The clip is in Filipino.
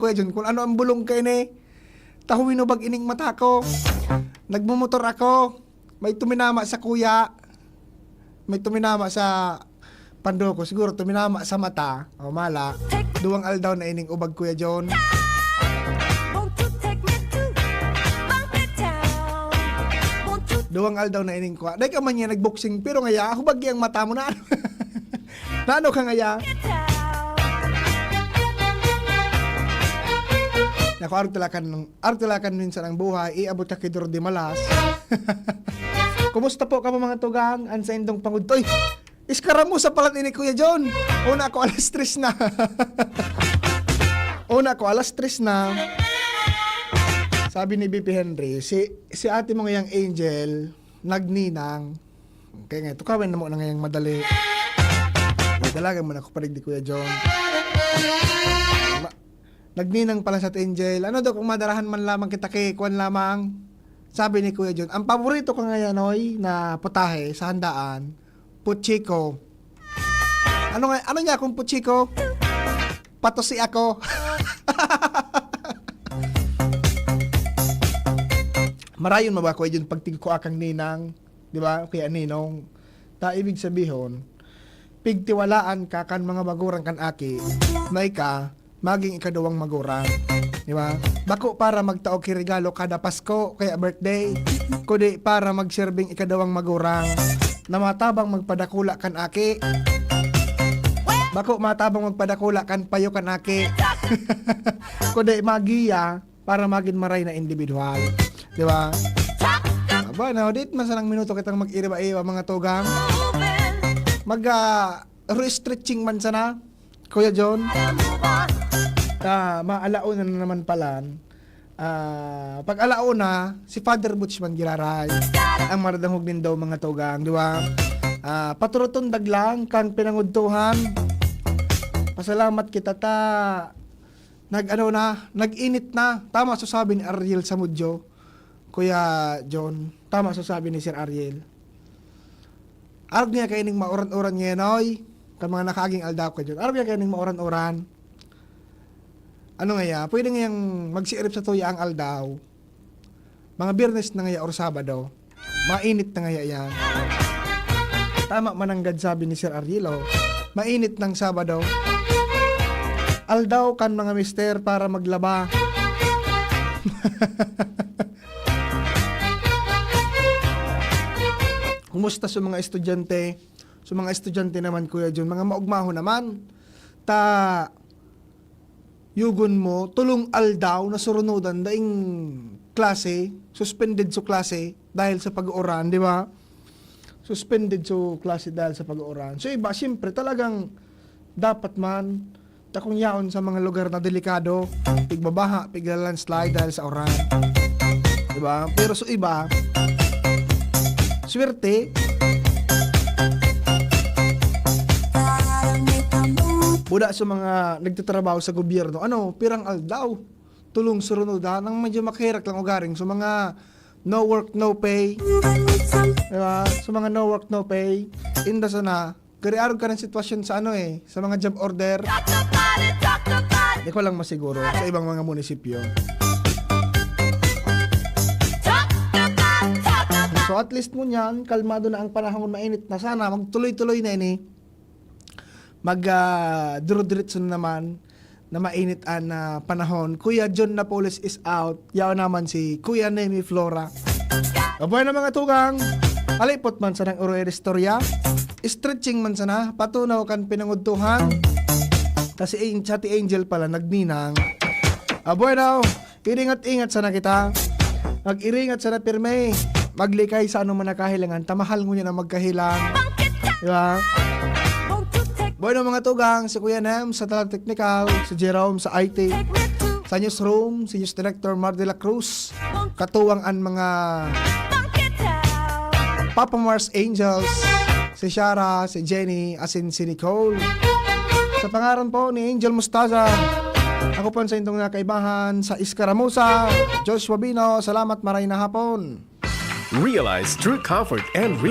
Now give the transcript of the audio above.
Kuya John, kung ano ang bulong kay ni, tahuwinubag ining mata ko. Nagmumotor ako. May tuminama sa kuya. May tuminama sa pando ko. Siguro tuminama sa mata. O mala. Duwang aldaw na ining ubag, Kuya John. Duwang aldaw na ining kuha. Dahil ka man niya nagboxing. Pero ngaya, hubag yung mata mo na. Naano ka ngaya? Naku, artulakan minsan ang buhay, iabot ka kidor di malas. Kumusta po ka mga tugang? Ansa indong pangudtoy? Iskara mo sa palat ni Kuya John. Una ako alas 3 na. Una ako alas 3 na. Sabi ni BP Henry, si ate mo ngayang Angel, nagninang. Kaya nga, tukawin na mo na ngayang madali. May dalagan mo na ako parig di Kuya John. Nagninang pala sa Angel. Ano daw kung madarahan man lamang kita kay Kwan lamang? Sabi ni Kuya John, ang paborito ko ngayon na putahe sa handaan, puchiko. Ano niya kung puchiko? Patosi ako. Marayon mo ba Kuya John pagtig ko akang ninang, di ba? Kaya ninong. Ta ibig sabihin, pigtiwalaan ka kan mga bagurang kan aki, nay ka maging ikadawang magurang. Di ba? Bako para magtaog regalo kada Pasko, kaya birthday. Kundi para magserbing ikadawang magurang. Na matabang magpadakula kan aki. Bako matabang magpadakula kan payo kan aki. Kundi magiya para maging maray na individual. Di ba? Aba, now date masanang minuto kitang mag-iriba-iba mga tugang. Mag-restretching man sana, Kuya John. Maalauna na naman palan. Pag alauna, si Father Butch man giraray. Ang maradangog din daw mga tugang, di ba? Paturuton daglang kan pinangudtuhan. Pasalamat kita ta. Nag-init na. Tama sasabi ni Ariel Samudjo. Kuya John, tama sasabi ni Sir Ariel. Arag niya kayo ning mauran-uran ngayon, oy. Kan mga nakaging aldaw ko, John. Arag niya kayo ning mauran-uran. Ano nga pwede ngayang magsiirip sa tuya ang aldaw. Mga Biyernes na ngaya or Sabado. Mainit na ngaya yan. Tama mananggad sabi ni Sir Arielo. Mainit ng Sabado. Aldaw kan mga mister para maglaba. Kumusta sa mga estudyante? Sa mga estudyante naman Kuya John, mga maugmaho naman. Yugon mo, tulong aldaw na surunudan daing klase, suspended sa klase dahil sa pag-uuran, di ba? Suspended sa klase dahil sa pag-uuran. So iba, siyempre talagang dapat man, takong yaon sa mga lugar na delikado, pigbabaha, piglalandslide dahil sa oran. Di ba? Pero so iba, swerte, buda sa mga nagtatrabaho sa gobyerno, pirang aldaw, tulong surunudan, ang medyo makirak lang ugaring. So mga no work, no pay, diba? So mga no work, no pay, inda sana, kariarog ka ng sitwasyon sa sa mga job order. Hindi ko lang masiguro sa ibang mga munisipyo. So at least mo niyan, kalmado na ang panahon, mainit na sana, magtuloy-tuloy na ini. Duro-diretso naman na mainit na panahon. Kuya John Napoles is out. Yaw naman si Kuya Nemi Flora. Kabuhay na mga tugang. Alipot man sa ng Uro-Eristorya. Stretching man sana. Patunaw kan pinangudtuhan. Kasi sa ti Angel pala nagninang. Abuhay na. Iringat-ingat sana kita. Mag-iringat sana pirme. Maglikay sa anong manakahilangan. Tamahal mo niya na magkahilang. Diba? Bueno mga tugang, si Kuya Nem sa Talag Technical, si Jerome sa IT, sa Newsroom, si News Director Mar de la Cruz, katuwang ang mga Papa Mars Angels, si Shara, si Jenny, asin si Nicole. Sa pangaran po ni Angel Mustaza, ako po sa intong nakaibahan sa Iskaramusa, Joshua Bino, salamat maray na hapon. Realize true comfort and real